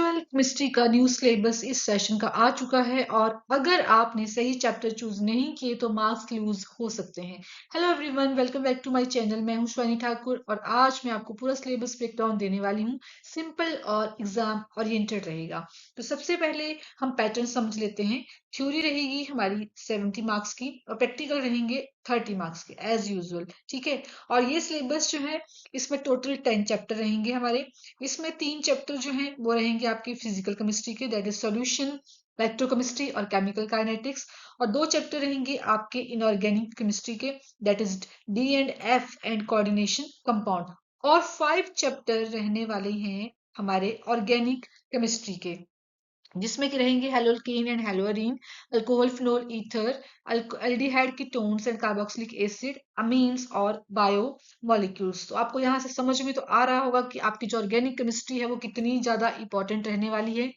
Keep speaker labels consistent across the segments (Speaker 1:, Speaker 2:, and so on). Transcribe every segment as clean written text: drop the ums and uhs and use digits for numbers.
Speaker 1: Usual chemistry का new syllabus इस session का आ चुका है और अगर आपने सही चैप्टर चूज नहीं किए तो मार्क्स लूज हो सकते हैं। Hello everyone, welcome back to my channel. मैं हूं श्वानी ठाकुर और आज मैं आपको पूरा सिलेबस ब्रेकडाउन देने वाली हूं। सिंपल और एग्जाम ओरिएंटेड रहेगा। तो सबसे पहले हम पैटर्न समझ लेते हैं। थ्योरी रहेगी हमारी 70 मार्क्स की और प्रैक्टिकल रहेंगे 30 मार्क्स के एज यूजुअल। ठीक है, और ये सिलेबस जो है इसमें टोटल 10 चैप्टर रहेंगे हमारे। इसमें 3 चैप्टर जो हैं वो रहेंगे आपकी फिजिकल केमिस्ट्री के, दैट इज सॉल्यूशन, इलेक्ट्रोकेमिस्ट्री और केमिकल काइनेटिक्स। और 2 चैप्टर रहेंगे आपके इनऑर्गेनिक केमिस्ट्री के, that is D and F and coordination compound. और 5 चैप्टर रहने वाले हैं हमारे ऑर्गेनिक केमिस्ट्री के, जिसमें कि रहेंगे haloalkane and haloarene, alcohol, phenol, ether, aldehyde ketones and carboxylic acid, amines और बायो मॉलिक्यूल्स। तो आपको यहाँ से समझ में तो आ रहा होगा कि आपकी जो ऑर्गेनिक केमिस्ट्री है वो कितनी ज्यादा इंपॉर्टेंट रहने वाली है।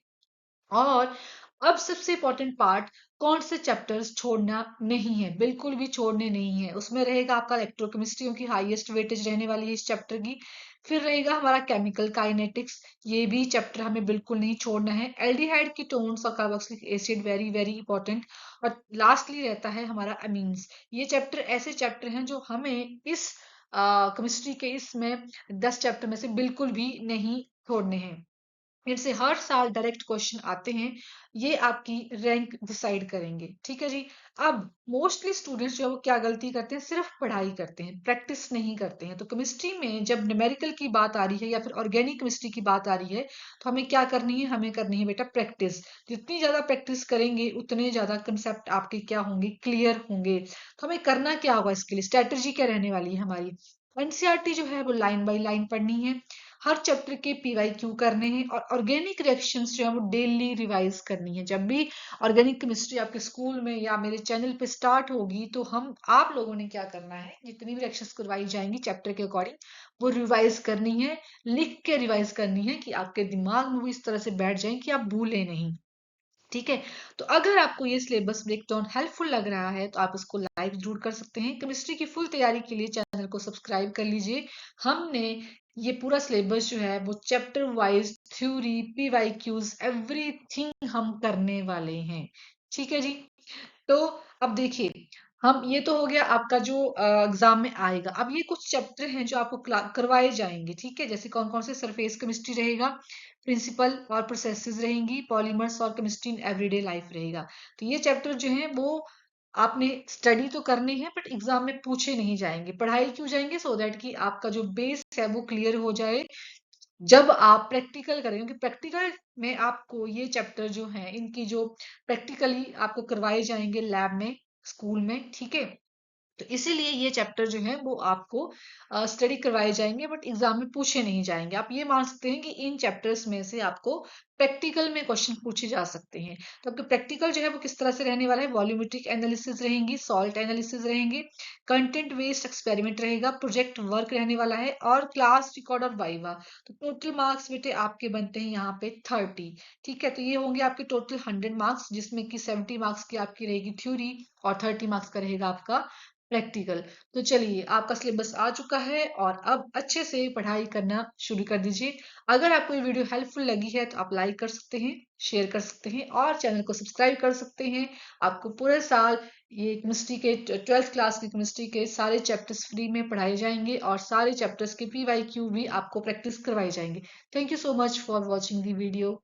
Speaker 1: और अब सबसे इंपॉर्टेंट पार्ट, कौन से चैप्टर्स छोड़ना नहीं है, बिल्कुल भी छोड़ने नहीं है। उसमें रहेगा आपका इलेक्ट्रोकेमिस्ट्री की हाईएस्ट वेटेज रहने वाली है इस चैप्टर की। फिर रहेगा हमारा केमिकल काइनेटिक्स, ये भी चैप्टर हमें बिल्कुल नहीं छोड़ना है। एल्डिहाइड कीटोन्स और carboxylic acid, very very important. और लास्टली रहता है हमारा अमीन्स। ये चैप्टर ऐसे चैप्टर हैं जो हमें इस केमिस्ट्री के इसमें 10 चैप्टर में से बिल्कुल भी नहीं छोड़ने हैं। इनसे हर साल डायरेक्ट क्वेश्चन आते हैं, ये आपकी रैंक डिसाइड करेंगे। ठीक है जी। अब मोस्टली स्टूडेंट्स जो है वो क्या गलती करते हैं, सिर्फ पढ़ाई करते हैं, प्रैक्टिस नहीं करते हैं। तो केमिस्ट्री में जब न्यूमेरिकल की बात आ रही है या फिर ऑर्गेनिक केमिस्ट्री की बात आ रही है तो हमें क्या करनी है, हमें करनी है बेटा प्रैक्टिस। जितनी ज्यादा प्रैक्टिस करेंगे उतने ज्यादा कंसेप्ट आपके क्या होंगे, क्लियर होंगे। तो हमें करना क्या होगा, इसके लिए स्ट्रेटेजी क्या रहने वाली है हमारी। एनसीईआरटी जो है वो लाइन बाय लाइन पढ़नी है, हर चैप्टर के पीवाईक्यू करने हैं और ऑर्गेनिक रिएक्शंस जो है वो डेली रिवाइज करनी है। जब भी ऑर्गेनिक केमिस्ट्री आपके स्कूल में या मेरे चैनल पे स्टार्ट होगी तो हम आप लोगों ने क्या करना है, जितनी भी रिएक्शंस करवाई जाएंगी चैप्टर के अकॉर्डिंग वो रिवाइज करनी है, लिख के रिवाइज करनी है कि आपके दिमाग में वो इस तरह से बैठ जाए कि आप भूले नहीं। ठीक है, तो अगर आपको ये सिलेबस ब्रेकडाउन हेल्पफुल लग रहा है तो आप इसको लाइक जरूर कर सकते हैं। केमिस्ट्री की फुल तैयारी के लिए चैनल को सब्सक्राइब कर लीजिए। हमने ये पूरा सिलेबस जो है वो chapter wise theory, PYQs, everything हम करने वाले हैं। ठीक है जी। तो अब देखिए, हम ये तो हो गया आपका जो एग्जाम में आएगा। अब ये कुछ चैप्टर हैं जो आपको करवाए जाएंगे। ठीक है, जैसे कौन कौन से, सरफेस केमिस्ट्री रहेगा, प्रिंसिपल और प्रोसेसेस रहेंगी, पॉलीमर्स और केमिस्ट्री इन एवरीडे लाइफ रहेगा। तो ये चैप्टर जो हैं वो आपने स्टडी तो करने हैं बट एग्जाम में पूछे नहीं जाएंगे। पढ़ाई क्यों जाएंगे, सो दैट कि आपका जो बेस है वो क्लियर हो जाए जब आप प्रैक्टिकल करें। क्योंकि प्रैक्टिकल में आपको ये चैप्टर जो है इनकी जो प्रैक्टिकली आपको करवाए जाएंगे लैब में, स्कूल में। ठीक है, तो इसीलिए ये चैप्टर जो है वो आपको स्टडी करवाए जाएंगे बट एग्जाम में पूछे नहीं जाएंगे। आप ये मान सकते हैं कि इन चैप्टर्स में से आपको प्रैक्टिकल में क्वेश्चन पूछे जा सकते हैं। तो आपके प्रैक्टिकल जो है वो किस तरह से रहने वाला है, वॉल्यूमेट्रिक एनालिसिस रहेंगी, सॉल्ट एनालिसिस रहेंगे, कंटेंट बेस्ड एक्सपेरिमेंट रहेगा, प्रोजेक्ट वर्क रहने वाला है और क्लास रिकॉर्ड और वाइवा। तो टोटल मार्क्स बेटे आपके बनते हैं यहाँ पे 30। ठीक है, तो ये होंगे आपके टोटल 100 मार्क्स, जिसमें कि 70 मार्क्स की आपकी रहेगी थ्योरी और 30 मार्क्स का रहेगा आपका प्रैक्टिकल। तो चलिए, आपका सिलेबस आ चुका है और अब अच्छे से पढ़ाई करना शुरू कर दीजिए। अगर आपको ये वीडियो हेल्पफुल लगी है तो आप लाइक कर सकते हैं, शेयर कर सकते हैं और चैनल को सब्सक्राइब कर सकते हैं। आपको पूरे साल ये केमिस्ट्री के 12th क्लास की केमिस्ट्री के सारे चैप्टर्स फ्री में पढ़ाए जाएंगे और सारे चैप्टर्स के पीवाईक्यू भी आपको प्रैक्टिस करवाए जाएंगे। Thank you so much for watching the video.